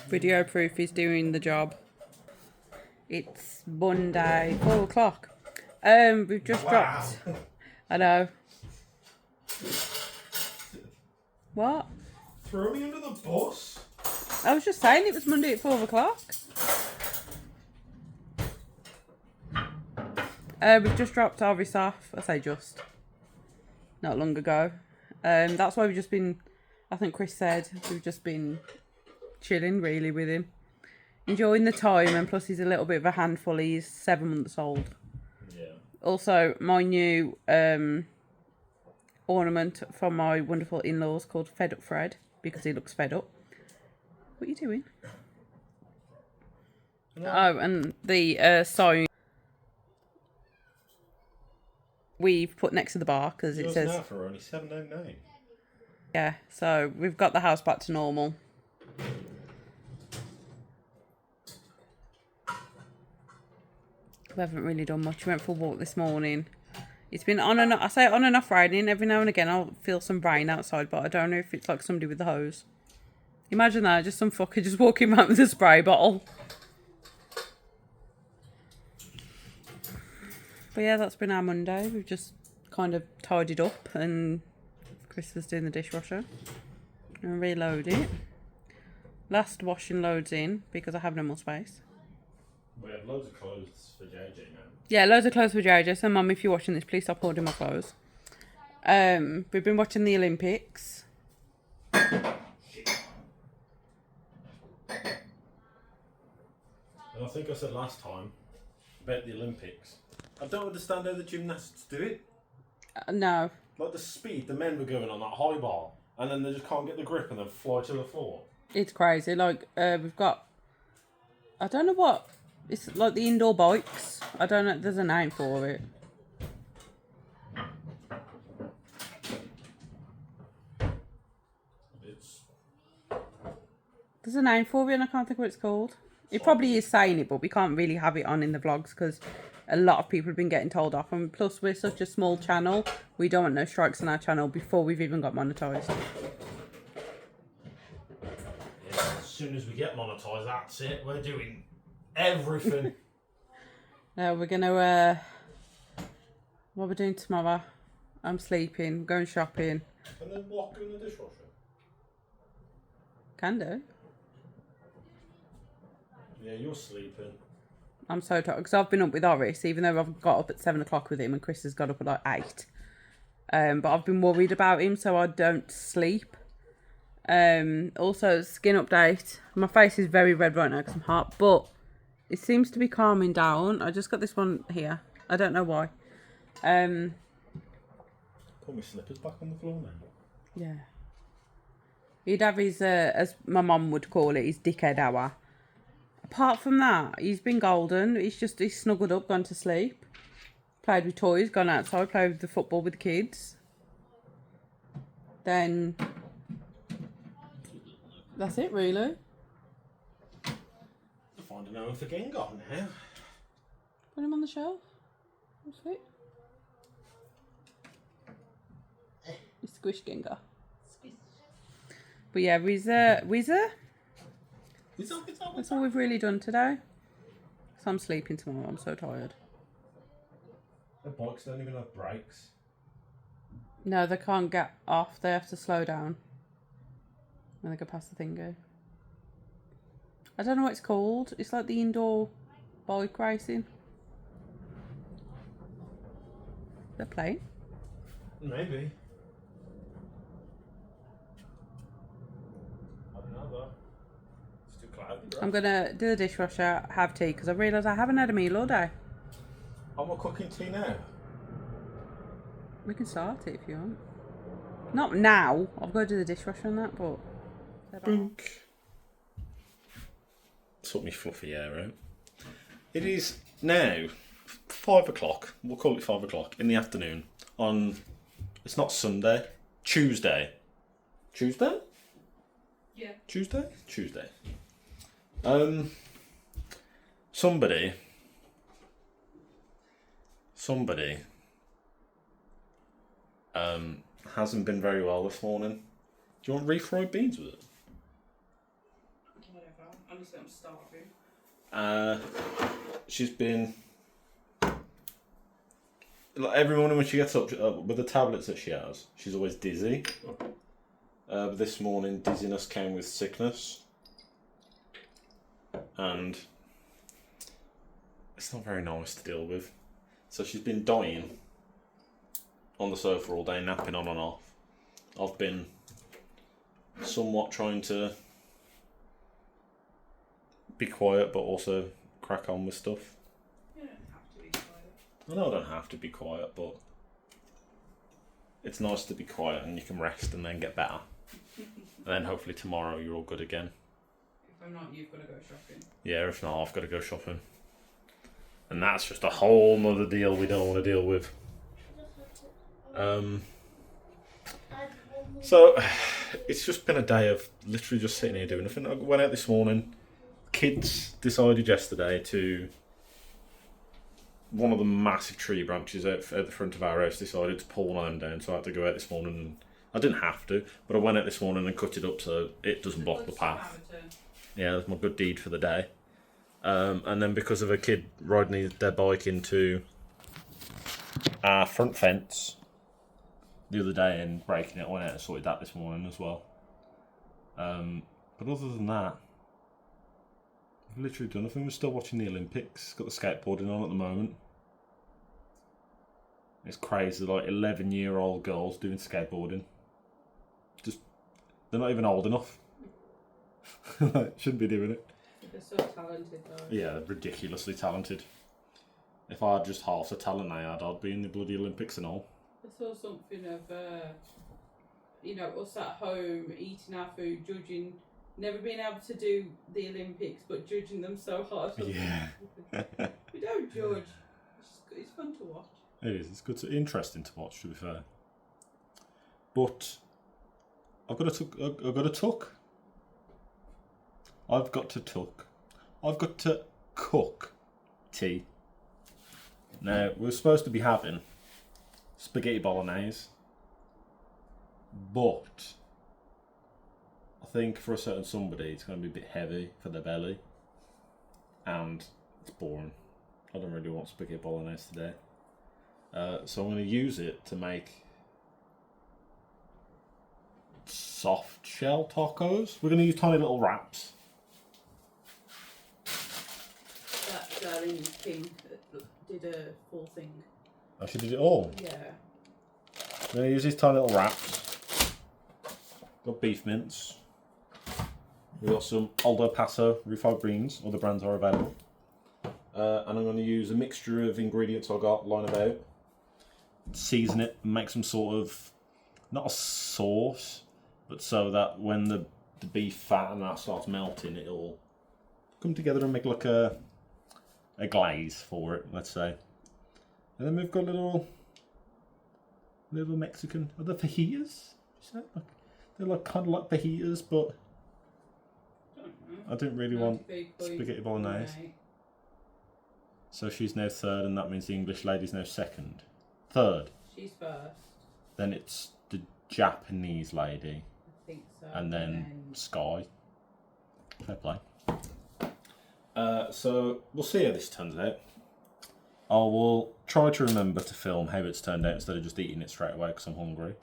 Video proof is doing the job. It's Monday, 4 o'clock. We've just dropped. I know. What? Throw me under the bus. I was just saying it was Monday at 4 o'clock. We've just dropped Arvis off. I say just. Not long ago. That's why we've just been, I think Chris said, we've just been chilling really with him. Enjoying the time, and plus he's a little bit of a handful. He's 7 months old. Yeah. Also, my new ornament from my wonderful in-laws called Fed Up Fred, because he looks fed up. What are you doing? No. Oh, and the sign we've put next to the bar because it says now for only $7.99. Yeah, so we've got the house back to normal. We haven't really done much. We went for a walk this morning. It's been on and off, I say on and off raining. Every now and again I'll feel some rain outside, but I don't know if it's like somebody with the hose. Imagine that, just some fucker just walking around with a spray bottle. But yeah, that's been our Monday. We've just kind of tidied up, and Chris was doing the dishwasher. And reload it. Last washing loads in because I have no more space. We have loads of clothes for JJ now. Yeah, loads of clothes for JJ. So, Mum, if you're watching this, please stop ordering my clothes. We've been watching the Olympics. And I think I said last time about the Olympics, I don't understand how the gymnasts do it. No. Like the speed the men were going on that high bar, and then they just can't get the grip and then fly to the floor. It's crazy. Like, we've got, I don't know what, it's like the indoor bikes. I don't know, there's a name for it. There's a name for it and I can't think what it's called. It probably is saying it, but we can't really have it on in the vlogs because a lot of people have been getting told off. And plus, we're such a small channel, we don't want no strikes on our channel before we've even got monetised. Yeah, as soon as we get monetised, that's it. We're doing everything. We're going to... what we're doing tomorrow? I'm sleeping, going shopping. And then what, go in the dishwasher? Can do. Yeah, you're sleeping. I'm so tired because I've been up with Oris, even though I've got up at 7 o'clock with him and Chris has got up at like 8. But I've been worried about him, so I don't sleep. Also, skin update. My face is very red right now because I'm hot, but it seems to be calming down. I just got this one here. I don't know why. Put my slippers back on the floor now. Yeah. He'd have his, as my mum would call it, his dickhead hour. Apart from that, he's been golden. He's snuggled up, gone to sleep. Played with toys, gone outside, played with the football with the kids. Then, that's it really. Find an own for Gengar now. Put him on the shelf. That's it. He's squish Gengar. But yeah, Wizzer. That's all we've really done today. So I'm sleeping tomorrow. I'm so tired. The bikes don't even have brakes. No, they can't get off. They have to slow down when they go past the thingy. I don't know what it's called. It's like the indoor bike racing. They're playing. Maybe. I don't know though. It's too cloudy, bro. I'm gonna do the dishwasher, have tea, because I realise I haven't had a meal all day. I'm not cooking tea now. We can start it if you want. Not now. I've got to do the dishwasher and that, but... Boink. Sort me fluffy hair out. It is now 5 o'clock. We'll call it 5 o'clock in the afternoon. On... It's not Sunday. Tuesday. Tuesday? Yeah. Tuesday? Tuesday. Somebody hasn't been very well this morning. Do you want refried beans with it? Whatever. Honestly, I'm starving. She's been... Like, every morning when she gets up with the tablets that she has, she's always dizzy. But this morning, dizziness came with sickness. And it's not very nice to deal with. So she's been dying on the sofa all day, napping on and off. I've been somewhat trying to be quiet, but also crack on with stuff. You don't have to be quiet. I know I don't have to be quiet, but it's nice to be quiet and you can rest and then get better. And then hopefully tomorrow you're all good again. If I'm not, you've got to go shopping. Yeah, if not, I've got to go shopping. And that's just a whole nother deal we don't want to deal with. So, it's just been a day of literally just sitting here doing nothing. I went out this morning. Kids decided yesterday to... One of the massive tree branches at the front of our house decided to pull one of them down, so I had to go out this morning. And I didn't have to, but I went out this morning and cut it up so it doesn't block the path. Yeah, that's my good deed for the day. And then because of a kid riding their bike into our front fence the other day and breaking it, I went out and sorted that this morning as well. But other than that, I've literally done nothing. We're still watching the Olympics. Got the skateboarding on at the moment. It's crazy, like 11-year-old girls doing skateboarding. Just, they're not even old enough. Shouldn't be doing it. They're so talented though. Yeah, they're ridiculously talented. If I had just half the talent they had, I'd be in the bloody Olympics and all. I saw something of, us at home eating our food, judging, never being able to do the Olympics, but judging them so hard. Yeah. We don't judge. It's fun to watch. It is. It's good. Interesting to watch, to be fair. But I've got to tuck. I've got to cook tea. Now, we're supposed to be having spaghetti bolognese, but I think for a certain somebody it's going to be a bit heavy for their belly, and it's boring. I don't really want spaghetti bolognese today. So I'm going to use it to make soft shell tacos. We're going to use tiny little wraps. That darling King did a full thing. Oh, she did it all? Yeah. I'm going to use these tiny little wraps. Got beef mince. We've got some Aldo Paso refried beans. Other brands are available. And I'm going to use a mixture of ingredients I got lying about. Season it and make some sort of, not a sauce, but so that when the beef fat and that starts melting, it'll come together and make like a glaze for it, let's say. And then we've got little Mexican, are they fajitas? They're like kind of like fajitas, but I didn't really want spaghetti bolognese. So she's now third, and that means the English lady's now second. Third. She's first. Then it's the Japanese lady. I think so. And then Sky. Fair play. So we'll see how this turns out. I will try to remember to film how it's turned out instead of just eating it straight away because I'm hungry.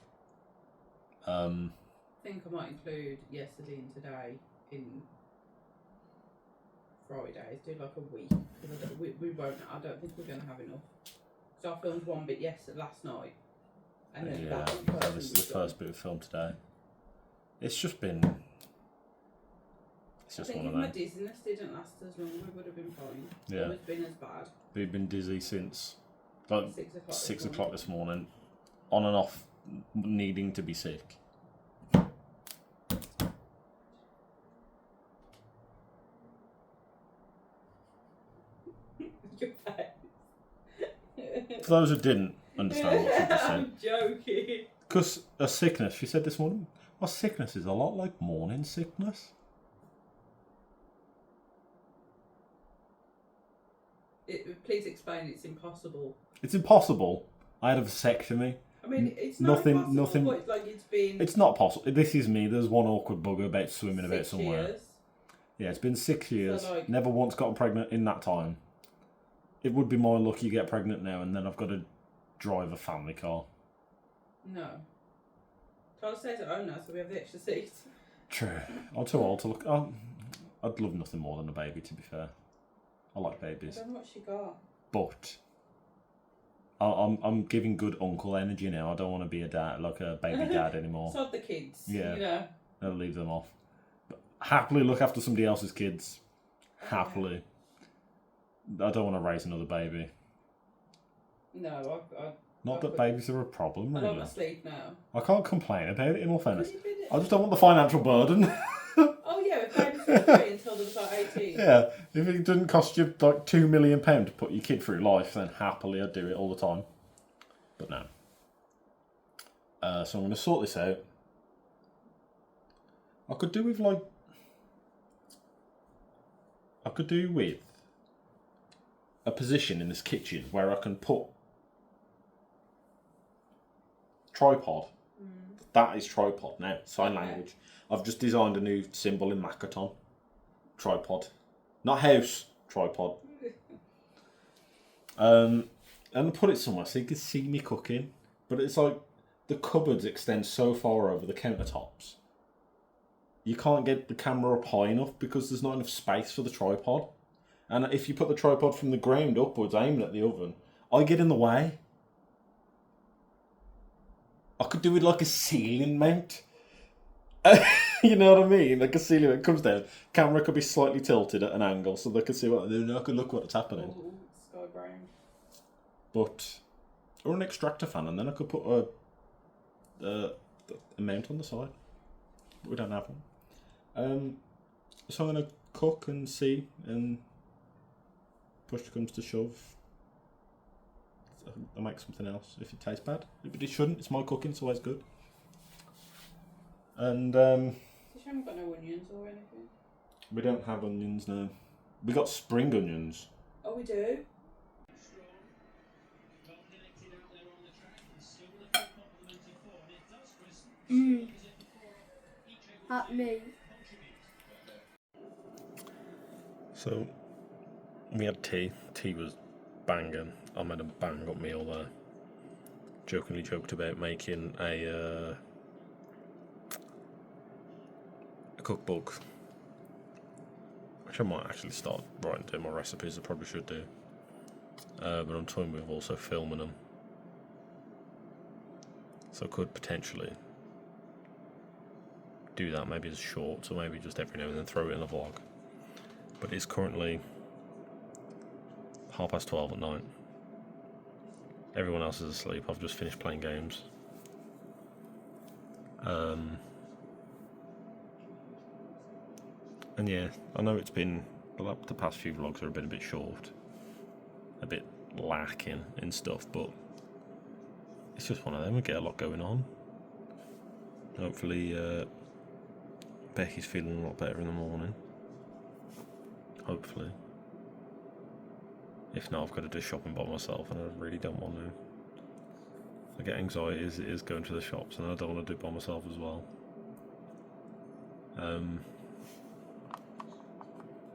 I think I might include yesterday and today in Fridays. Do like a week. Because we won't. I don't think we're going to have enough. So I filmed one bit last night. And then Yeah, this is the first bit of film today. It's just been... It's just I think one if of them. my dizziness didn't last as long, we would have been fine. Yeah. It would have been as bad. We've been dizzy since like 6 o'clock this morning. On and off, needing to be sick. Your face. For those who didn't understand what she just said. I'm joking. Because a sickness, she said this morning, well, sickness is a lot like morning sickness. Please explain. It's impossible. It's impossible. I had a vasectomy. I mean, it's not impossible, but like it's been... It's not possible. This is me. There's one awkward bugger about swimming about 6 somewhere. years. Yeah, it's been 6 years. So, like, never once gotten pregnant in that time. It would be my luck you get pregnant now and then I've got to drive a family car. no. Tyler stays at home now, so we have the extra seats. True. I'm too old to look. I'd love nothing more than a baby, to be fair. I like babies. I don't know what she got. But I'm giving good uncle energy now. I don't want to be a dad, like a baby dad anymore. Sod the kids. Yeah. You know. I'll leave them off. But happily look after somebody else's kids. Happily. I don't want to raise another baby. No, Not that babies are a problem, I really. don't want to sleep now. I can't complain about it, in all fairness. I just don't want the financial burden. Oh yeah, if babies were free until they was like 18. Yeah, if it didn't cost you like £2 million to put your kid through life, then happily I'd do it all the time. But no. So I'm going to sort this out. I could do with a position in this kitchen where I can put tripod. That is tripod now. Sign language. I've just designed a new symbol in Makaton. Tripod. Not house. Tripod. And put it somewhere so you can see me cooking. But it's like the cupboards extend so far over the countertops. You can't get the camera up high enough because there's not enough space for the tripod. And if you put the tripod from the ground upwards aiming at the oven, I get in the way. I could do it like a ceiling mount. You know what I mean? Like a ceiling mount comes down. Camera could be slightly tilted at an angle so they can see what they're doing. I can look what's happening. Ooh, sky brown. But, or an extractor fan, and then I could put a mount on the side. But we don't have one. So I'm going to cook and see, and push comes to shove, I'll make something else if it tastes bad. But it shouldn't, it's my cooking, it's always good. And You haven't got no onions or anything? We don't have onions now. We got spring onions. Oh, we do? At me. So, we had tea. Tea was banging. I made a bang up meal there. Jokingly joked about making a cookbook, which I might actually start writing down my recipes. I probably should do. But I'm toying with also filming them. So I could potentially do that maybe as shorts, or maybe just every now and then throw it in a vlog. But it's currently 12:30 at night. Everyone else is asleep. I've just finished playing games. And yeah, I know it's been, the past few vlogs have been a bit short, a bit lacking in stuff, but it's just one of them. We get a lot going on. Hopefully Becky's feeling a lot better in the morning. Hopefully. If not, I've got to do shopping by myself, and I really don't want to. I get anxiety as it is going to the shops, and I don't want to do it by myself as well.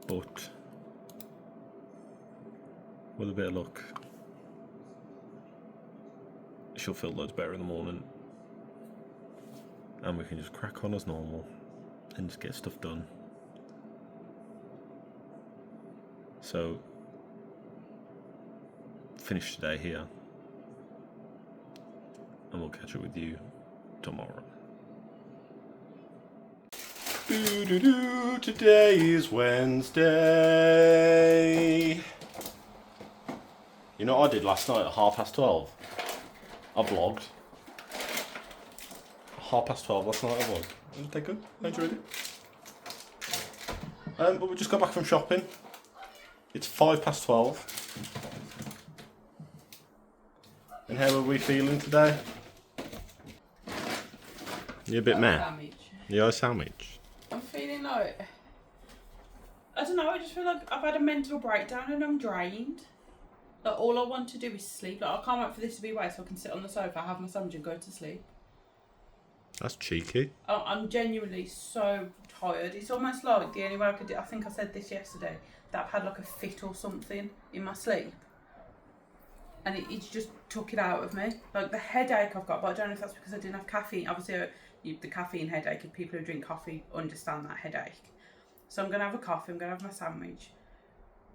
But with a bit of luck, she'll feel loads better in the morning, and we can just crack on as normal and just get stuff done. So, finish today here, and we'll catch up with you tomorrow. Today is Wednesday. You know what I did last night at 12:30? I vlogged. 12:30 last night I vlogged. Wasn't that good? I enjoyed it. But we just got back from shopping. It's 12:05. And how are we feeling today? You a bit meh? Sandwich. You a sandwich? I'm feeling like, I don't know, I just feel like I've had a mental breakdown and I'm drained. Like, all I want to do is sleep. Like, I can't wait for this to be away so I can sit on the sofa, have my sandwich and go to sleep. That's cheeky. I'm genuinely so tired. It's almost like the only way I could do, I think I said this yesterday, that I've had like a fit or something in my sleep. And it just took it out of me. Like the headache I've got, but I don't know if that's because I didn't have caffeine. Obviously, the caffeine headache, if people who drink coffee understand that headache. So I'm going to have a coffee, I'm going to have my sandwich,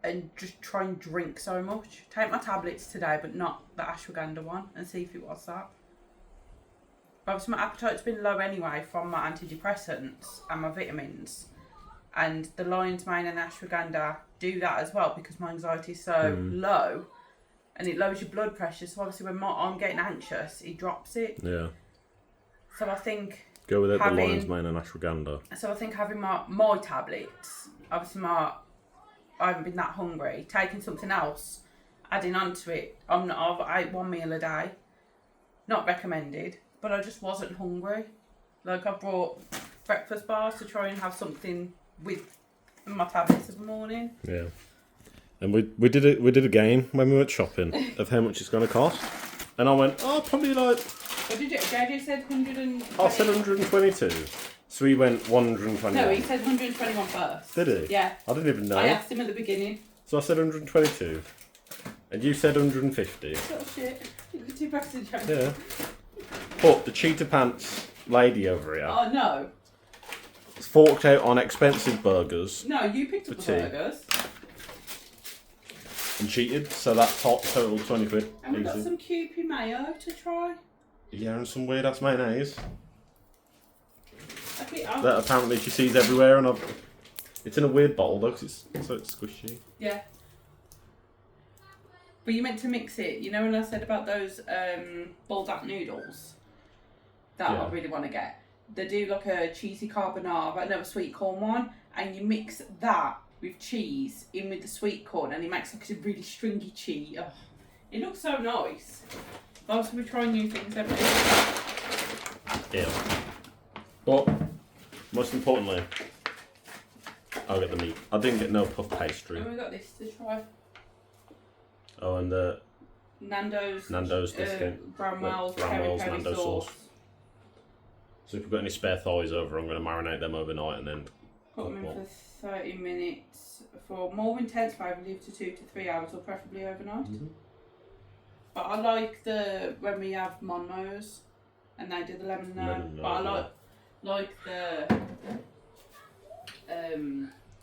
and just try and drink so much. Take my tablets today, but not the ashwagandha one, and see if it was that. Obviously, my appetite's been low anyway from my antidepressants and my vitamins. And the lion's mane and the ashwagandha do that as well because my anxiety is so low. And it lowers your blood pressure. So obviously when I'm getting anxious, it drops it. Yeah. So I think... Go with it, the lion's mane and ashwagandha. So I think having my tablets, obviously I haven't been that hungry, taking something else, adding on to it. I ate one meal a day. Not recommended. But I just wasn't hungry. Like I brought breakfast bars to try and have something with my tablets in the morning. Yeah. And we did a game when we went shopping of how much it's going to cost. And I went, probably like... What did you... JJ said 120... I said 122. So we went 121. No, he said 121 first. Did he? Yeah. I didn't even know. I asked him at the beginning. So I said 122. And you said 150. Oh shit. You're too fast to jump. Yeah. But the cheetah pants lady over here Oh no. forked out on expensive burgers No, you picked up the tea. burgers. and cheated, so that total 20 quid. And we've got Easy. some Kewpie mayo to try. Yeah, and some weird ass mayonnaise I think that apparently she sees everywhere, and it's in a weird bowl though, 'cause it's squishy. Yeah. But you meant to mix it. You know when I said about those bulldog noodles that Yeah. I really want to get? They do like a cheesy carbonara, no, a sweet corn one, and you mix that with cheese in with the sweet corn, and it makes like a really stringy cheese. Ugh. It looks so nice. But also we're trying new things every day. Yeah. But most importantly, I'll get the meat. I didn't get no puff pastry. And we got this to try. Oh, and the Nando's discount. Bramwell's Bramwell's peri Nando's sauce. So if we've got any spare thighs over, I'm going to marinate them overnight and then Put them in cook for 30 minutes. For more intense flavour, leave to 2 to 3 hours, or preferably overnight. Mm-hmm. But I like when we have Monmos and they do the lemon and herb. But I like the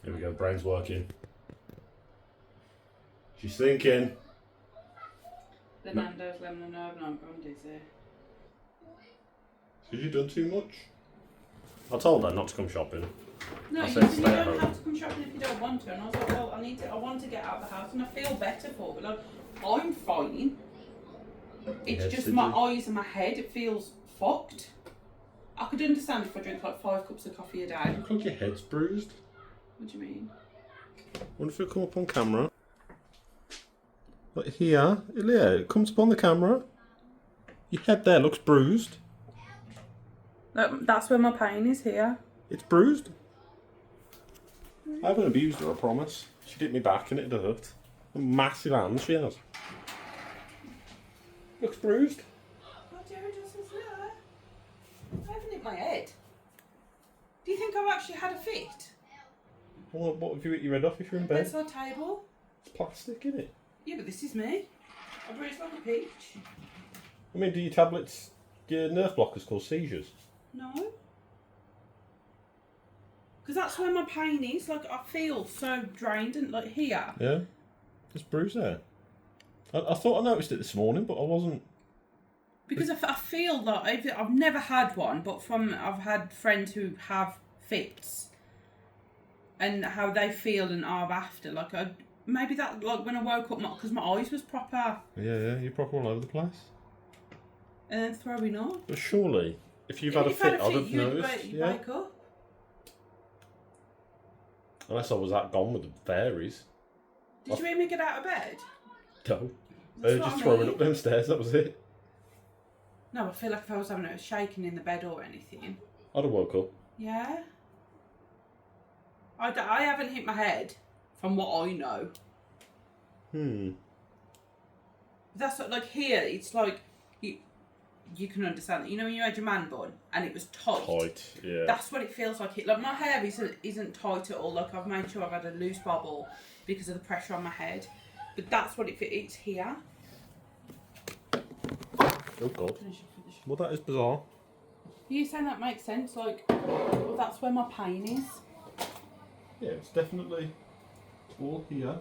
Here we go, brain's working. She's thinking. the Nando's lemon and herb. No, I'm going dizzy. Have you done too much? I told her not to come shopping. No, I you said said you stay at don't home. have to come shopping if you don't want to. And I was like, well, I want to get out of the house and I feel better for it. Like, I'm fine. It's Yes, just did my you? eyes and my head. It feels fucked. I could understand if I drink like 5 cups of coffee a day. Look like your head's bruised. What do you mean? Wonder if it'll come up on camera. Like here, yeah, it comes up on the camera. Your head there looks bruised. That's where my pain is here. It's bruised. I haven't abused her, I promise. She hit me back and it hurt. A massive hand she has. Looks bruised. What do I do since there? I haven't hit my head. Do you think I've actually had a fit? Well, what have you hit your head off if you're in bed? Bedside table? It's plastic, isn't it? Yeah, but this is me. I bruised like a peach. I mean, do your tablets, your nerve blockers cause seizures? No. Because that's where my pain is. Like, I feel so drained and like here. Yeah. It's bruised there. I thought I noticed it this morning, but I wasn't. Because I feel like I've never had one, but I've had friends who have fits. And how they feel and are after. Like, maybe that, like when I woke up, because my eyes was proper. Yeah, you're proper all over the place. And then throwing up. But surely, if you've had a fit, I'd have noticed. You Yeah. wake up. Unless I was that gone with the fairies. Did you hear me get out of bed? No. That's They were what just I throwing mean. up downstairs, that was it. No, I feel like if I was having a shaking in the bed or anything. I'd have woke up. Yeah. I haven't hit my head, from what I know. That's what, like here, it's like you can understand that. You know when you had your man bun and it was tight? Tight, yeah. That's what it feels like. Like my hair isn't tight at all. Like I've made sure I've had a loose bobble because of the pressure on my head. But that's what it's here. Oh God. Well, that is bizarre. You saying that makes sense? Like, well, that's where my pain is. Yeah, it's definitely all here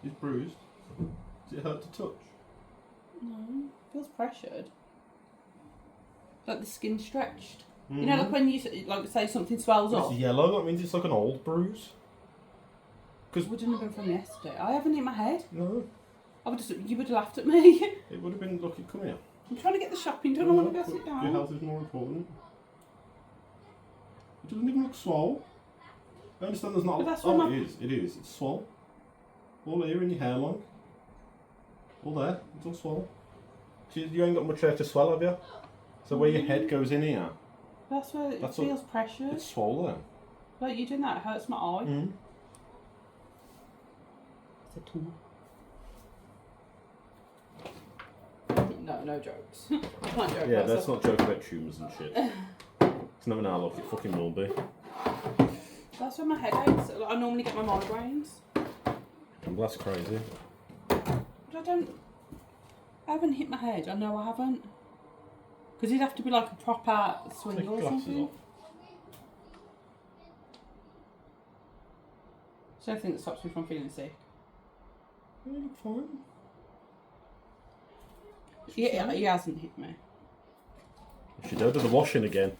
is bruised. Does it hurt to touch? No, it feels pressured. Like the skin stretched. You know, like when you like say something swells up. It's yellow. That means it's like an old bruise. Because wouldn't have been from yesterday. I haven't hit my head. No. You would have laughed at me. It would have been. Look, come here. I'm trying to get the shopping done. I want to go sit down. Your health is more important. It doesn't even look swole. I understand there's not. But that's oh, what it is. It is. It's swole. All here in your hairline. All there. It's all swole. You ain't got much hair to swell, have you? So where your head goes in here. That's where it feels pressured. It's swollen. Like you doing that, it hurts my eye. Mm. It's a tumor. No jokes. I can't joke. Yeah, let's not joke about tumours and shit. It's never now look, it fucking will be. That's where my head aches. I normally get my migraines. Well, that's crazy. But I haven't hit my head. I know I haven't. Because it'd have to be like a proper swing Take or glasses something. off. So I think that stops me from feeling sick. You look fine. He hasn't hit me. You should go to the washing again.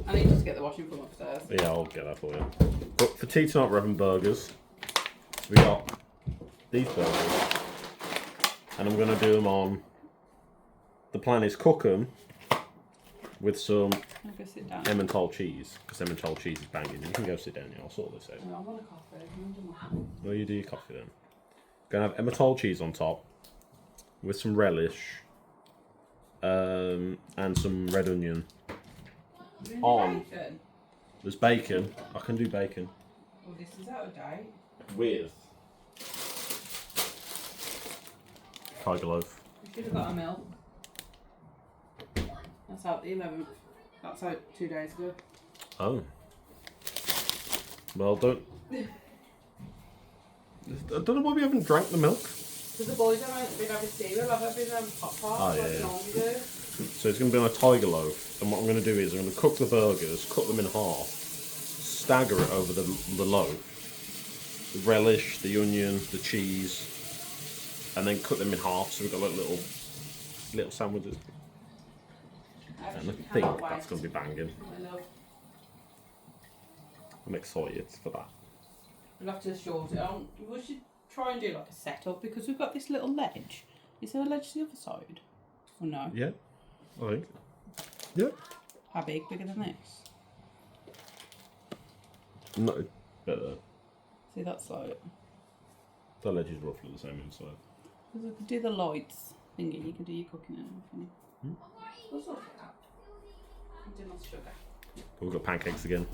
I need to just get the washing from upstairs. Yeah, I'll get that for you. But for tea tonight, we're having burgers. We got these burgers. And I'm going to do them on... The plan is cook them with some I'll go sit down. Emmental cheese. Because Emmental cheese is banging. You can go sit down here. I'll sort this out. No, I want a coffee. Well, you do your coffee then. Going to have Emmental cheese on top. With some relish. And some red onion. On. Bacon? There's bacon. I can do bacon. Well, this is out of date. With tiger loaf. We should have got a milk. That's out the 11th. That's out 2 days ago. Oh. Well, don't. I don't know why we haven't drank the milk. Because the boys haven't been having cereal, I've been having pop tarts like normally do. So it's going to be on a tiger loaf, and what I'm going to do is I'm going to cook the burgers, cut them in half, stagger it over the loaf, the relish, the onion, the cheese, and then cut them in half so we've got like little sandwiches. And I think that's going to be banging. I'm excited for that. We'll have to short it on. We should try and do like a setup because we've got this little ledge. Is there a ledge to the other side? Or no? Yeah, I think. Yeah. How big? Bigger than this? No, better. See, that's like... The ledge is roughly the same inside. Because we could do the lights thingy, you can do your cooking and everything. We'll sort it out. Do my sugar. We've got pancakes again.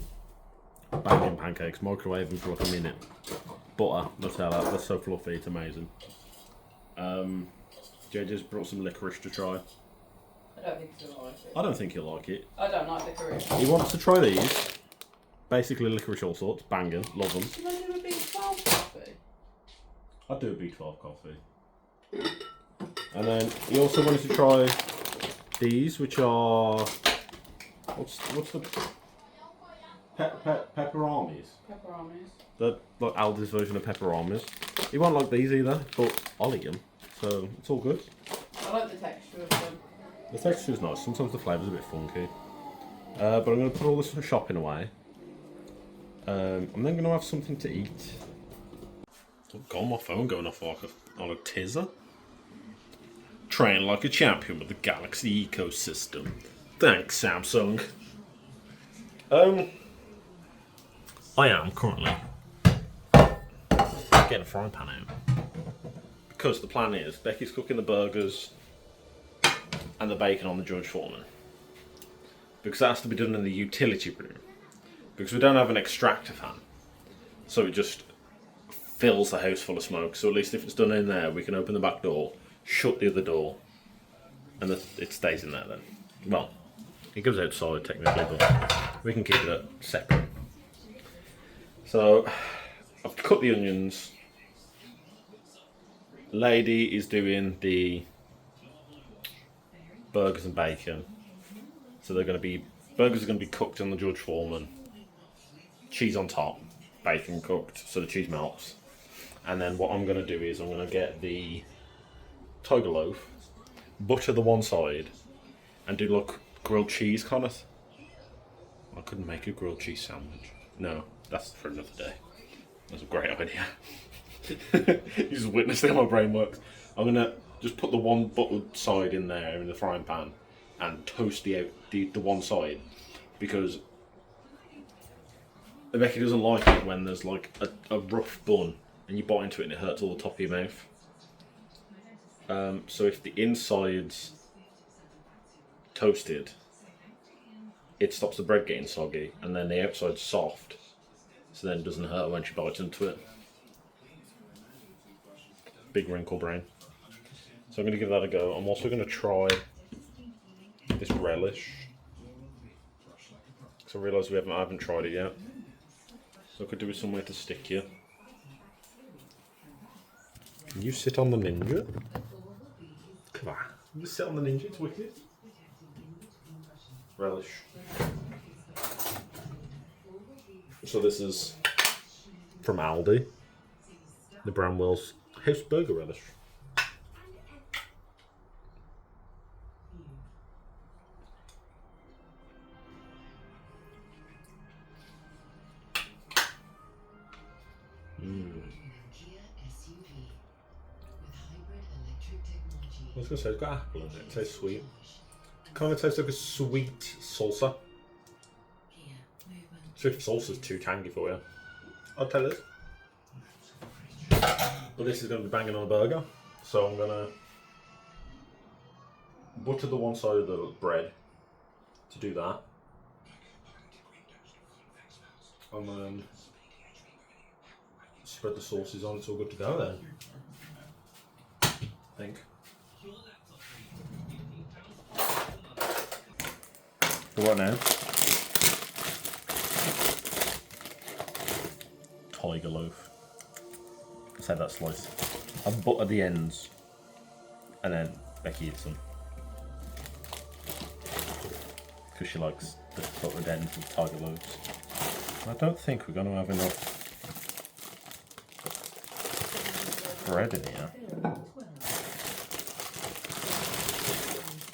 Banging pancakes, microwave them for like a minute. Butter, Nutella, they're so fluffy, it's amazing. JJ's brought some licorice to try. I don't think he'll like it. I don't think he'll like it. I don't like licorice. He wants to try these. Basically licorice all sorts, banging, love them. Should I do a big 12 coffee? I'd do a B12 coffee. And then he also wanted to try these, which are... What's the... Pepperamis. Pepperamis. They're like Aldi's version of pepperamis. He won't like these either, but I'll eat them. So it's all good. I like the texture of them. The texture's nice. Sometimes the flavour's a bit funky. But I'm going to put all this shopping away. I'm then going to have something to eat. Oh God, my phone going off like on a tizzer. Train like a champion with the Galaxy ecosystem. Thanks, Samsung. I am currently getting a frying pan out. Because the plan is, Becky's cooking the burgers and the bacon on the George Foreman. Because that has to be done in the utility room. Because we don't have an extractor fan. So it just fills the house full of smoke. So at least if it's done in there, we can open the back door, shut the other door, and it stays in there then. Well, it goes outside technically, but we can keep it separate. So I've cut the onions. Lady is doing the burgers and bacon. So burgers are going to be cooked on the George Foreman. Cheese on top, bacon cooked so the cheese melts. And then what I'm going to do is I'm going to get the tiger loaf, butter the one side, and do like grilled cheese kind of. I couldn't make a grilled cheese sandwich. No, that's for another day. That's a great idea. You just witnessed how my brain works. I'm going to just put the one buttered side in there in the frying pan and toast the one side, because Rebecca doesn't like it when there's like a rough bun and you bite into it and it hurts all the top of your mouth. So if the inside's toasted, it stops the bread getting soggy, and then the outside's soft, so then it doesn't hurt when she bites into it. Big wrinkle brain. So I'm going to give that a go. I'm also going to try this relish. So I realise I haven't tried it yet. So I could do with somewhere to stick you. Can you sit on the ninja? Come on. You sit on the ninja, it's wicked. Relish. So this is from Aldi. The Bramwell's House Burger Relish. I was going to say, it's got apple in it. It tastes sweet. It kind of tastes like a sweet salsa. So if salsa's too tangy for you, I'll tell it. But this is going to be banging on a burger. So I'm going to butter the one side of the bread to do that. And then spread the sauces on, it's all good to go then. I think. So what now? Tiger loaf. Let's have that slice. I've buttered the ends, and then Becky eats them because she likes the buttered ends of tiger loaves. I don't think we're going to have enough bread in here.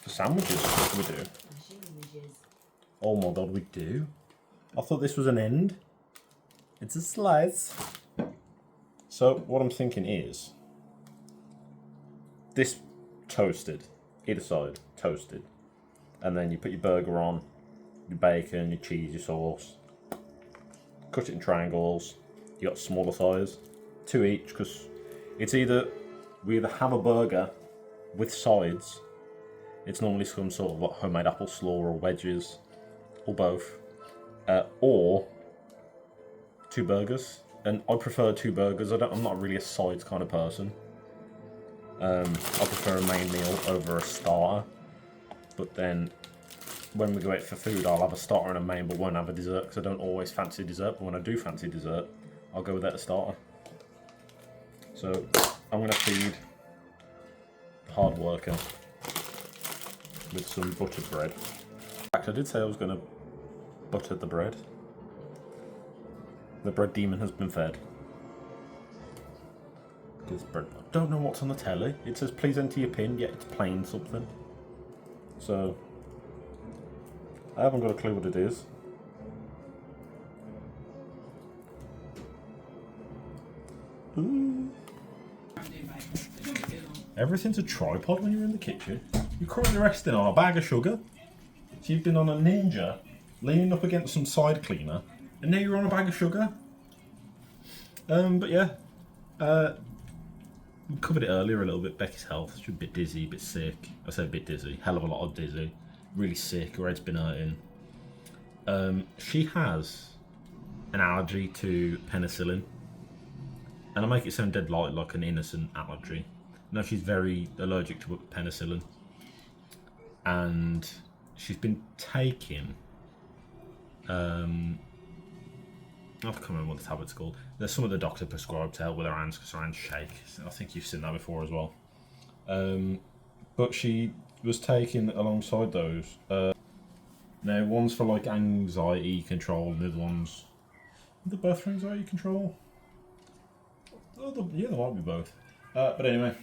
For sandwiches, we do. Oh my god, we do? I thought this was an end. It's a slice. So what I'm thinking is, this toasted, either side, toasted. And then you put your burger on, your bacon, your cheese, your sauce. Cut it in triangles. You got smaller size, 2 each, because it's we either have a burger with sides. It's normally some sort of like homemade apple slaw or wedges, or both, or 2 burgers. And I prefer 2 burgers. I'm not really a sides kind of person. I prefer a main meal over a starter. But then, when we go out for food, I'll have a starter and a main, but won't have a dessert, because I don't always fancy dessert. But when I do fancy dessert, I'll go without a starter. So, I'm going to feed the hard worker with some buttered bread. In fact, I did say I was going to butter the bread. The bread demon has been fed. This bread. I don't know what's on the telly. It says please enter your PIN, yet it's plain something. So I haven't got a clue what it is. Ooh. Everything's a tripod when you're in the kitchen. You're currently resting on a bag of sugar. So you've been on a ninja, leaning up against some side cleaner, and now you're on a bag of sugar. But yeah, we covered it earlier a little bit. Becky's health, she's a bit dizzy, a bit sick. I say a bit dizzy, hell of a lot of dizzy. Really sick, her head's been hurting. She has an allergy to penicillin. And I make it sound dead light, like an innocent allergy. No, she's very allergic to penicillin. and she's been taking. I can't remember what the tablet's called. There's some of the doctor prescribed to help with her hands because her hands shake. I think you've seen that before as well. But she was taking alongside those. Now, one's for like anxiety control, and the other one's. Are they both for anxiety control? Oh, yeah, they might be both. But anyway,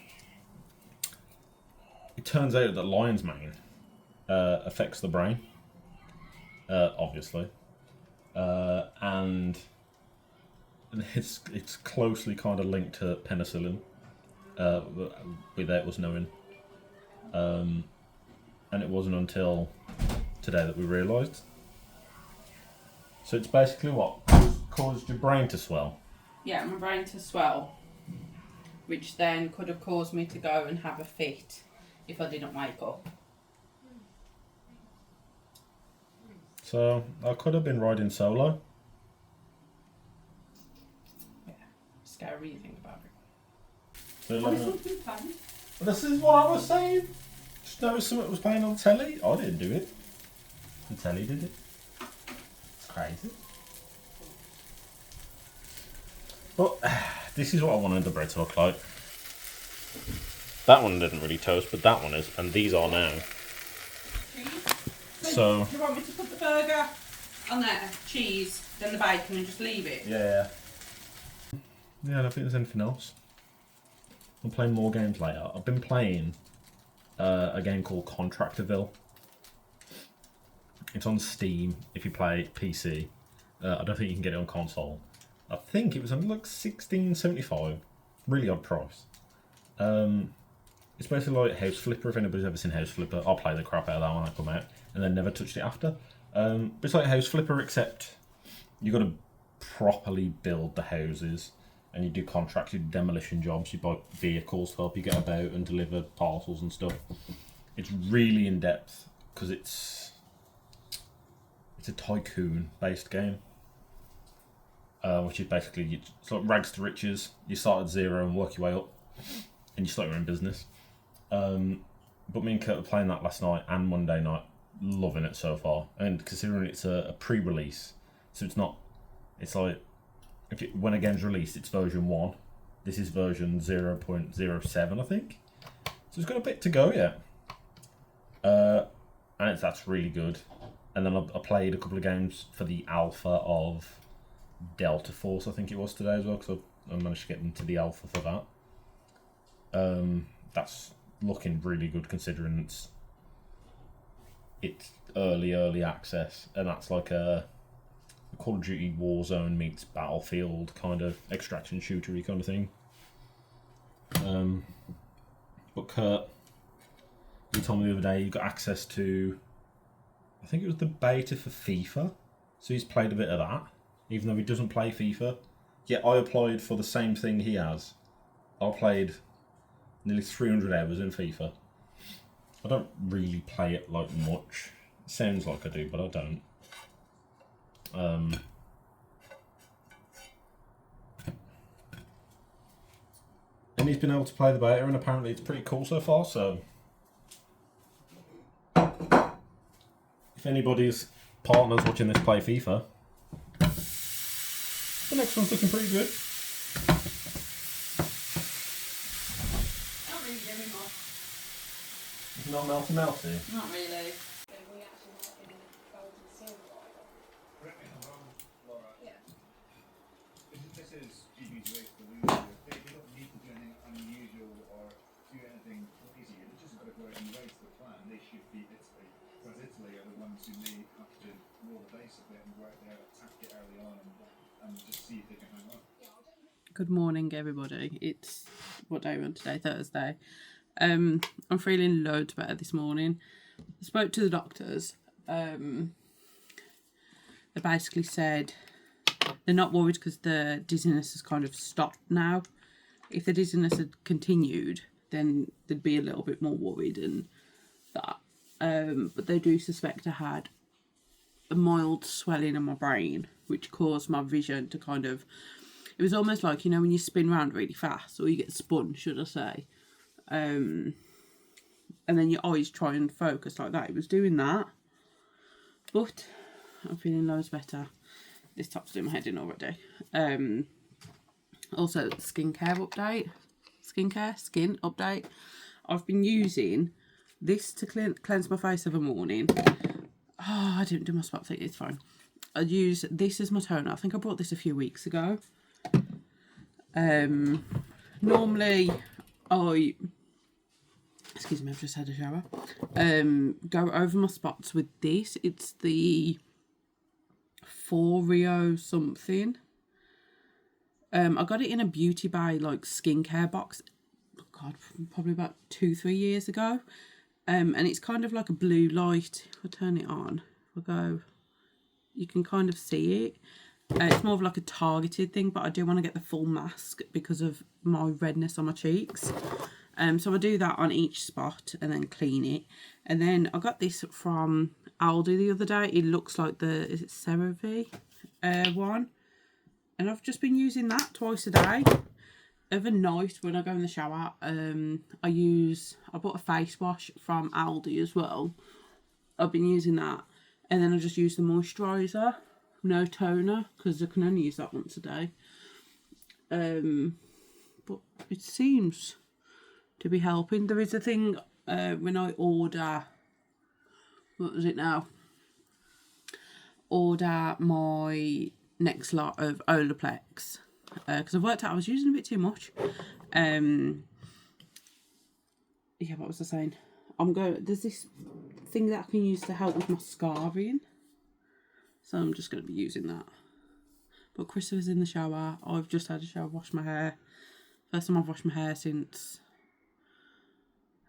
it turns out that lion's mane affects the brain, obviously, and it's closely kind of linked to penicillin, without us knowing. And it wasn't until today that we realised. So it's basically what caused your brain to swell. Yeah, my brain to swell, which then could have caused me to go and have a fit if I didn't wake up. So I could have been riding solo. Yeah, scary when you think about it. This is what I was saying. Just noticed something was playing on telly. I didn't do it. The telly did it. It's crazy. But this is what I wanted the bread to look like. That one didn't really toast, but that one is, and these are now. So. Do you want me to put the burger on there, cheese, then the bacon, and just leave it? Yeah. Yeah, I don't think there's anything else. I'm playing more games later. I've been playing a game called Contractorville. It's on Steam if you play PC. I don't think you can get it on console. I think it was on like $16.75. Really odd price. It's basically like House Flipper. If anybody's ever seen House Flipper, I'll play the crap out of that when I come out, and then never touched it after. But it's like House Flipper, except you got to properly build the houses, and you do contracts, you do demolition jobs, you buy vehicles to help you get about and deliver parcels and stuff. It's really in depth because it's a tycoon-based game. Which is basically, it's like rags to riches. You start at zero and work your way up, and you start your own business. But me and Kurt were playing that last night and Monday night, loving it so far. And considering it's a pre-release, so it's like, when a game's released, it's version 1. This is version 0.07, I think. So it's got a bit to go yet. And that's really good. And then I played a couple of games for the alpha of Delta Force, I think it was today as well, because I managed to get into the alpha for that. That's looking really good considering it's early access, and that's like a Call of Duty Warzone meets Battlefield kind of extraction shootery kind of thing. But Kurt, you told me the other day you got access to, I think it was the beta for FIFA, so he's played a bit of that. Even though he doesn't play FIFA. Yet I applied for the same thing he has. I played nearly 300 hours in FIFA. I don't really play it like much. It sounds like I do, but I don't. And he's been able to play the beta, and apparently it's pretty cool so far, so if anybody's partners watching this play FIFA, the next one's looking pretty good. Not really doing much. It's not melty. Not really. This is GB's way for the loser. They don't need to do anything unusual or do anything crazy. They've just got to go out and race the plan. They should beat Italy. Whereas Italy are the ones who may have to roll the dice a bit and go out there, attack it early on and just see if they can hang on. Good morning, everybody. It's, what day are we on today? Thursday. I'm feeling loads better this morning. I spoke to the doctors. They basically said they're not worried because the dizziness has kind of stopped now. If the dizziness had continued, then they'd be a little bit more worried and that. But they do suspect I had a mild swelling in my brain, which caused my vision to kind of... It was almost like, you know, when you spin round really fast, or you get spun, should I say. and then your eyes try and focus like that. It was doing that, but I'm feeling loads better. This top's doing my head in already. Also, skin update. I've been using this to cleanse my face every morning. Oh, I didn't do my spot thing. It's fine. I use this as my toner. I think I bought this a few weeks ago. Normally, excuse me, I've just had a shower. Go over my spots with this. It's the Foreo something. I got it in a Beauty Bay like skincare box. Oh God, probably about 2-3 years ago. And it's kind of like a blue light. If I turn it on, if I go, you can kind of see it. It's more of like a targeted thing, but I do want to get the full mask because of my redness on my cheeks. So I do that on each spot and then clean it. And then I got this from Aldi the other day. It looks like is it CeraVe one? And I've just been using that twice a day. Overnight when I go in the shower, I bought a face wash from Aldi as well. I've been using that. And then I just use the moisturiser. No toner, because I can only use that once a day. But it seems to be helping. There is a thing when I order, what was it now? Order my next lot of Olaplex. Because I've worked out I was using a bit too much. Yeah, what was I saying? There's this thing that I can use to help with my scarring. So I'm just going to be using that. But Chris was in the shower. I've just had a shower, washed my hair. First time I've washed my hair since,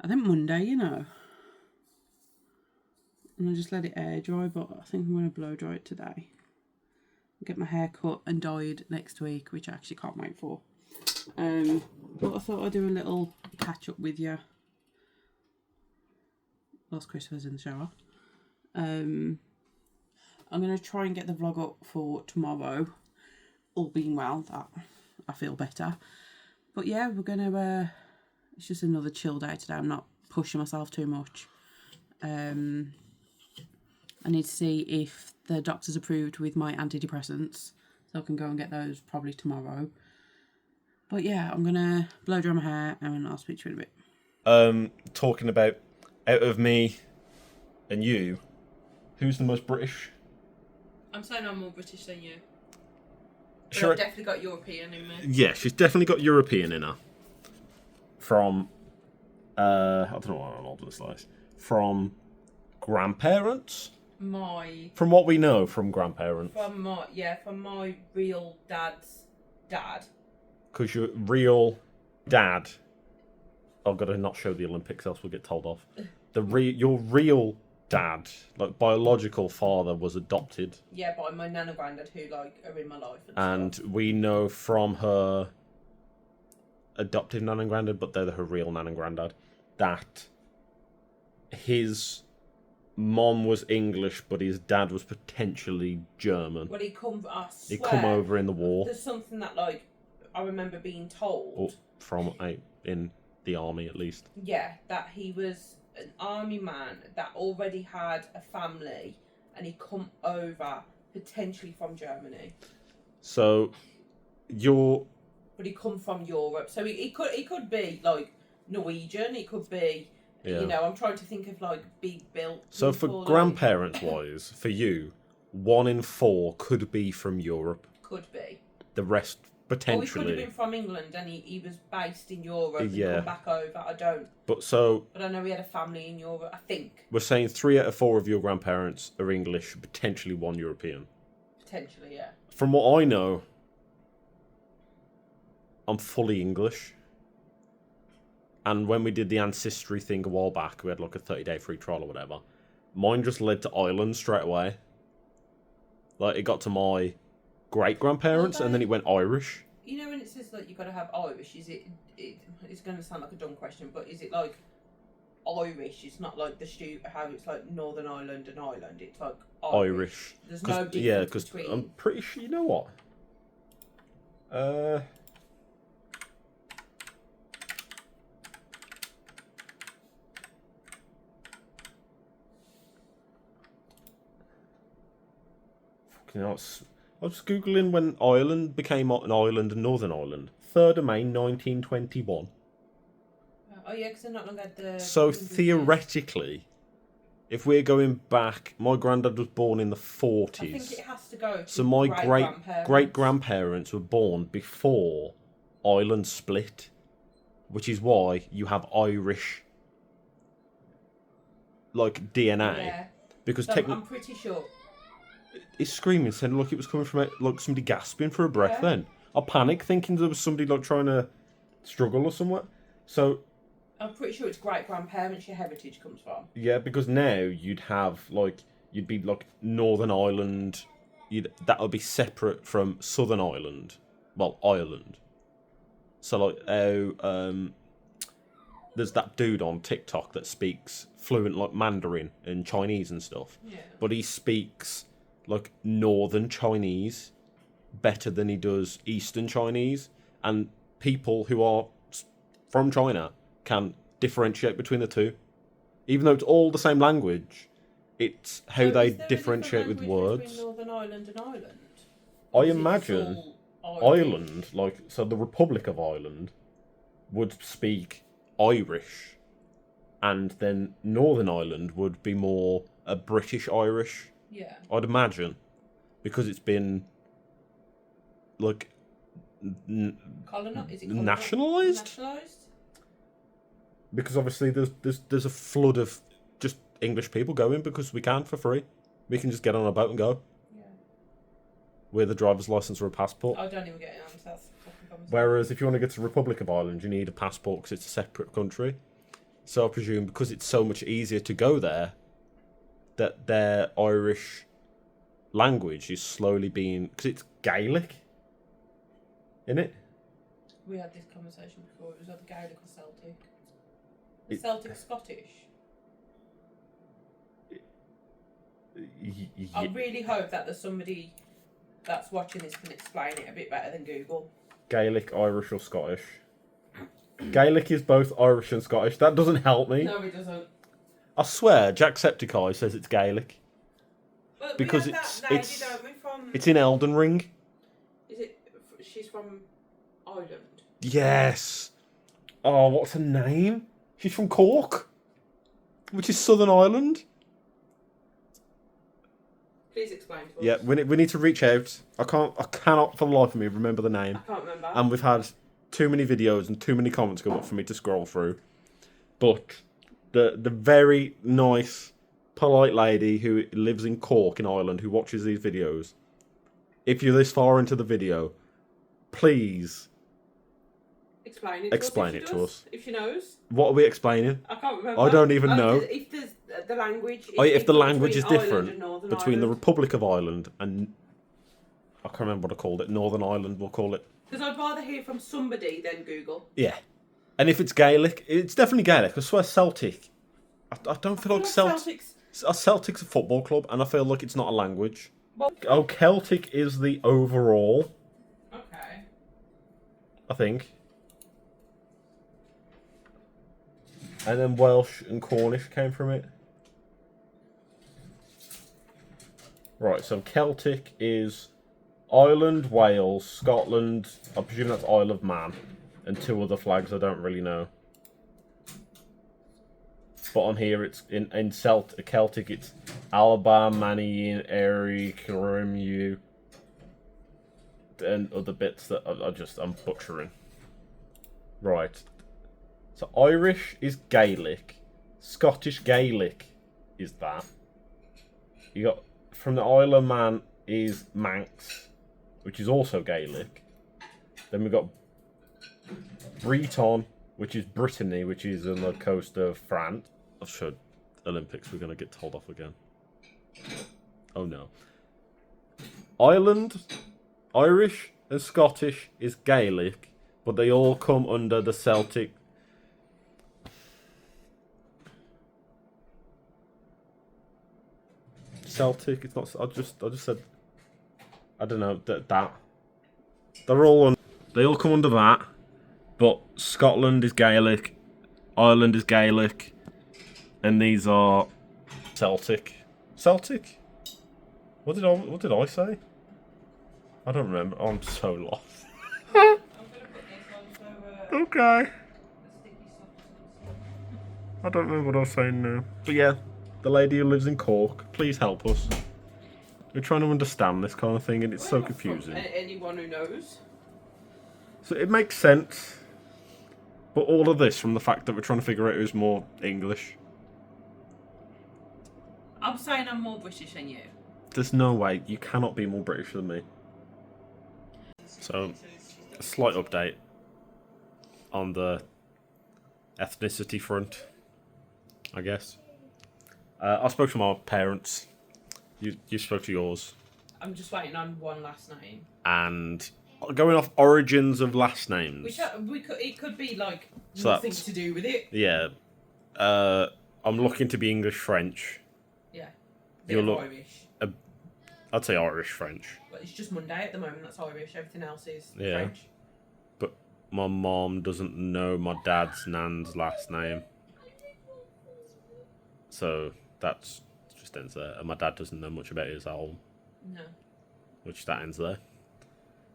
I think Monday, you know. And I just let it air dry, but I think I'm going to blow dry it today. Get my hair cut and dyed next week, which I actually can't wait for. But I thought I'd do a little catch up with you whilst Chris was in the shower. I'm going to try and get the vlog up for tomorrow. All being well, that I feel better. But yeah, we're going to... it's just another chill day today. I'm not pushing myself too much. I need to see if the doctor's approved with my antidepressants. So I can go and get those probably tomorrow. But yeah, I'm going to blow dry my hair and I'll speak to you in a bit. Talking about out of me and you, who's the most British? I'm saying I'm more British than you. But Sure. I've definitely got European in me. Yeah, she's definitely got European in her. From, I don't know what I'm old this like. From grandparents? From what we know from grandparents. From my real dad's dad. Because your real dad... I've got to not show the Olympics, else we'll get told off. Your real dad, like biological father, was adopted. Yeah, by my nan and granddad who are in my life. And we know from her adoptive nan and granddad, but they're her real nan and granddad, that his mom was English, but his dad was potentially German. Well, he come over in the war. There's something that I remember being told. Or from in the army, at least. Yeah, that he was an army man that already had a family, and he come over potentially from Germany. So, But he come from Europe, so he could be like Norwegian. He could be, yeah. You know. I'm trying to think of like big built. So for grandparents wise, for you, 1 in 4 could be from Europe. Could be. The rest potentially. Or he could have been from England and he was based in Europe and Yeah. come back over. I don't. But I know he had a family in Europe, I think. We're saying 3 out of 4 of your grandparents are English, potentially 1 European. Potentially, yeah. From what I know, I'm fully English. And when we did the ancestry thing a while back, we had like a 30-day free trial or whatever. Mine just led to Ireland straight away. Like, it got to my great-grandparents, and then it went Irish. You know when it says that you've got to have Irish, is it's going to sound like a dumb question, but is it like Irish? It's not like how it's like Northern Ireland and Ireland. It's like Irish. There's no difference between... I'm pretty sure, you know what? You know, I was googling when Ireland became an island, Northern Ireland. 3rd of May 1921. Oh yeah, because they're not long had the. So theoretically, if we're going back, my granddad was born in the 40s. I think it has to go. To so my great grandparents were born before Ireland split, which is why you have Irish like DNA. Yeah. Because So I'm pretty sure. It's screaming, sounded like it was coming from like somebody gasping for a breath. Yeah. Then I panicked, thinking there was somebody like trying to struggle or somewhat. So I'm pretty sure it's great grandparents your heritage comes from. yeah, because now you'd be like Northern Ireland. That would be separate from Southern Ireland. Well, Ireland. So like there's that dude on TikTok that speaks fluent like Mandarin and Chinese and stuff. Yeah. But he speaks like Northern Chinese better than he does Eastern Chinese, and people who are from China can differentiate between the two, even though it's all the same language. It's how So they is there a differentiate different with language words. between Northern Ireland and Ireland? I Is it imagine full Ireland, so the Republic of Ireland, would speak Irish, and then Northern Ireland would be more a British Irish. Yeah. I'd imagine, because it's been like Is it nationalised. Nationalised? Because obviously there's a flood of just English people going because we can for free. We can just get on a boat and go. Yeah. With a driver's license or a passport. I don't even get it on, so that's fucking conversation. Whereas if you want to get to the Republic of Ireland, you need a passport because it's a separate country. So I presume because it's so much easier to go there, that their Irish language is slowly being... Because it's Gaelic, isn't it? We had this conversation before. It was either Gaelic or Celtic. Is Celtic Scottish? I really hope that there's somebody that's watching this can explain it a bit better than Google. Gaelic, Irish or Scottish? Gaelic is both Irish and Scottish. That doesn't help me. No, it doesn't. I swear, Jacksepticeye says it's Gaelic. Well, Because we had it's- that lady, it's- don't we, from... It's in Elden Ring. Is it... She's from Ireland. Yes. Oh, what's her name? She's from Cork, which is Southern Ireland. Please explain to us. Yeah, we need to reach out. I cannot for the life of me remember the name. I can't remember. And we've had too many videos and too many comments come up for me to scroll through. But the very nice, polite lady who lives in Cork in Ireland who watches these videos, if you're this far into the video, please explain it to us. If she knows. What are we explaining? I can't remember. I don't even know. If there's the language... If the language is between Ireland different and Northern between the Ireland. Republic of Ireland and... I can't remember what I called it. Northern Ireland, we'll call it. Because I'd rather hear from somebody than Google. Yeah. And if it's Gaelic, it's definitely Gaelic. I swear Celtic. I don't feel like Celtics... Celtic's a football club, and I feel like it's not a language. Well, Oh, Celtic is the overall, okay. I think. And then Welsh and Cornish came from it. Right, so Celtic is Ireland, Wales, Scotland, I presume that's Isle of Man, and two other flags I don't really know. But on here it's in Celtic it's Alba, Manny, Erie, Kirimu, and other bits that I'm butchering. Right. So Irish is Gaelic, Scottish Gaelic is that. You got from the Isle of Man is Manx, which is also Gaelic. Then we got Breton, which is Brittany, which is on the coast of France. I've showed Olympics. We're gonna get told off again. Oh no. Ireland, Irish and Scottish is Gaelic, but they all come under the Celtic. Celtic. It's not. I just said. I don't know that. They're all on. They all come under that, but Scotland is Gaelic, Ireland is Gaelic, and these are Celtic. Celtic. What did I say? I don't remember. I'm so lost. I'm gonna put this on so Okay. the sticky stuff. I don't remember what I was saying now. But yeah, the lady who lives in Cork, please help us. We're trying to understand this kind of thing, and it's so confusing. Anyone who knows. So it makes sense, but all of this from the fact that we're trying to figure out who's more English. I'm saying I'm more British than you. There's no way. You cannot be more British than me. So, a slight update on the ethnicity front, I guess. I spoke to my parents. You spoke to yours. I'm just waiting on one last name. And going off origins of last names. It could be like So nothing to do with it. Yeah. I'm looking to be English French. Yeah. You're Irish. I'd say Irish French. But it's just Monday at the moment. That's Irish. Everything else is Yeah. French. But my mom doesn't know my dad's nan's last name. So that's just ends there. And my dad doesn't know much about his at all. No. Which that ends there.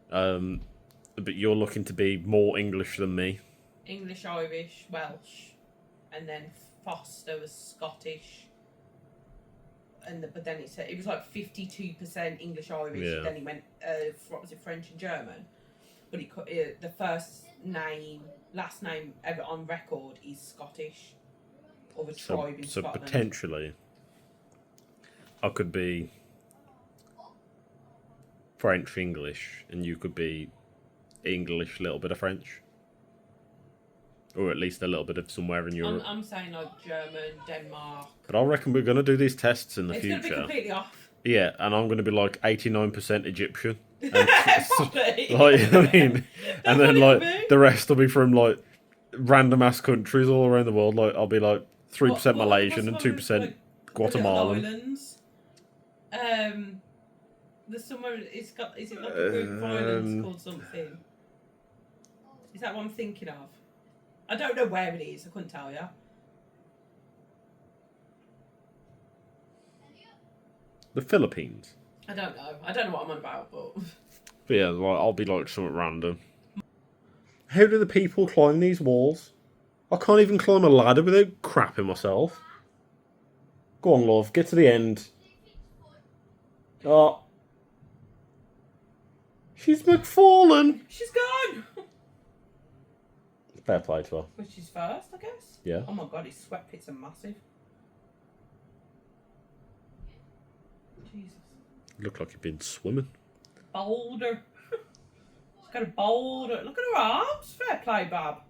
But you're looking to be more English than me. English, Irish, Welsh, and then Foster was Scottish. But then it was like 52% English, Irish. Yeah. Then he went what was it, French and German. But the last name ever on record is Scottish, or the tribe in So Scotland. potentially, I could be French English, and you could be English, little bit of French, or at least a little bit of somewhere in Europe. I'm saying like German, Denmark. But I reckon we're gonna do these tests in the It's future. gonna be completely off. Yeah, and I'm gonna be like 89% Egyptian. And, Probably. like, I mean, and then like be. the rest will be from like random ass countries all around the world. Like I'll be like 3% Malaysian and 2% Guatemalan. Islands. There's somewhere is it like a group of islands called something? Is that what I'm thinking of? I don't know where it is. I couldn't tell you. The Philippines. I don't know. I don't know what I'm on about, but Yeah, like, I'll be like something random. How do the people climb these walls? I can't even climb a ladder without crapping myself. Go on, love. Get to the end. Oh. She's McFallen. she's gone. Fair play to her. Which is first, I guess. Yeah. Oh my god, his sweat pits are massive. Jesus. Look like you've been swimming. Boulder. She's got a boulder. Look at her arms. Fair play, Bob.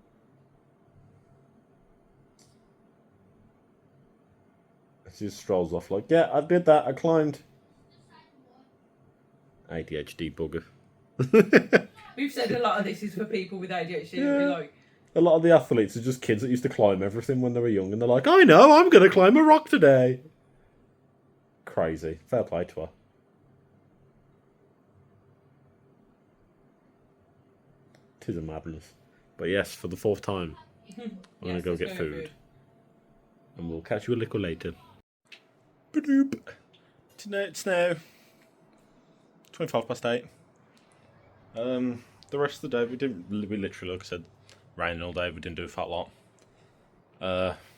She just strolls off like, yeah, I did that. I climbed. ADHD bugger. We've said a lot of this is for people with ADHD. Yeah. We're like, A lot of the athletes are just kids that used to climb everything when they were young, and they're like, I know, I'm going to climb a rock today. Crazy. Fair play to her. Tis a madness. But yes, for the fourth time, I'm going to go get food. And we'll catch you a little later. Ba-doop. It's now 8:25. The rest of the day, we literally, like I said, raining all day. We didn't do a fat lot.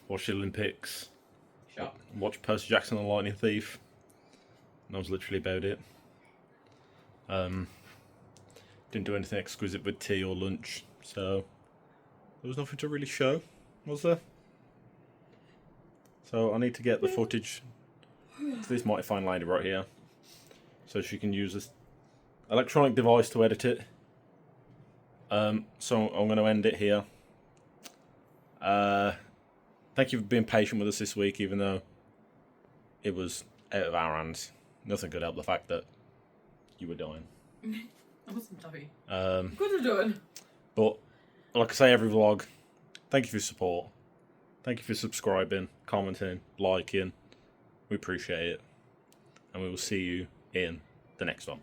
Watched the Olympics. Shot. Watched Percy Jackson and the Lightning Thief. And that was literally about it. Didn't do anything exquisite with tea or lunch, so there was nothing to really show, was there? So I need to get the footage to this mighty fine lady right here, so she can use this electronic device to edit it. So I'm going to end it here. Thank you for being patient with us this week, even though it was out of our hands. Nothing could help the fact that you were dying. I wasn't dying. Good have done. But like I say every vlog, thank you for your support. Thank you for subscribing, commenting, liking. We appreciate it. And we will see you in the next one.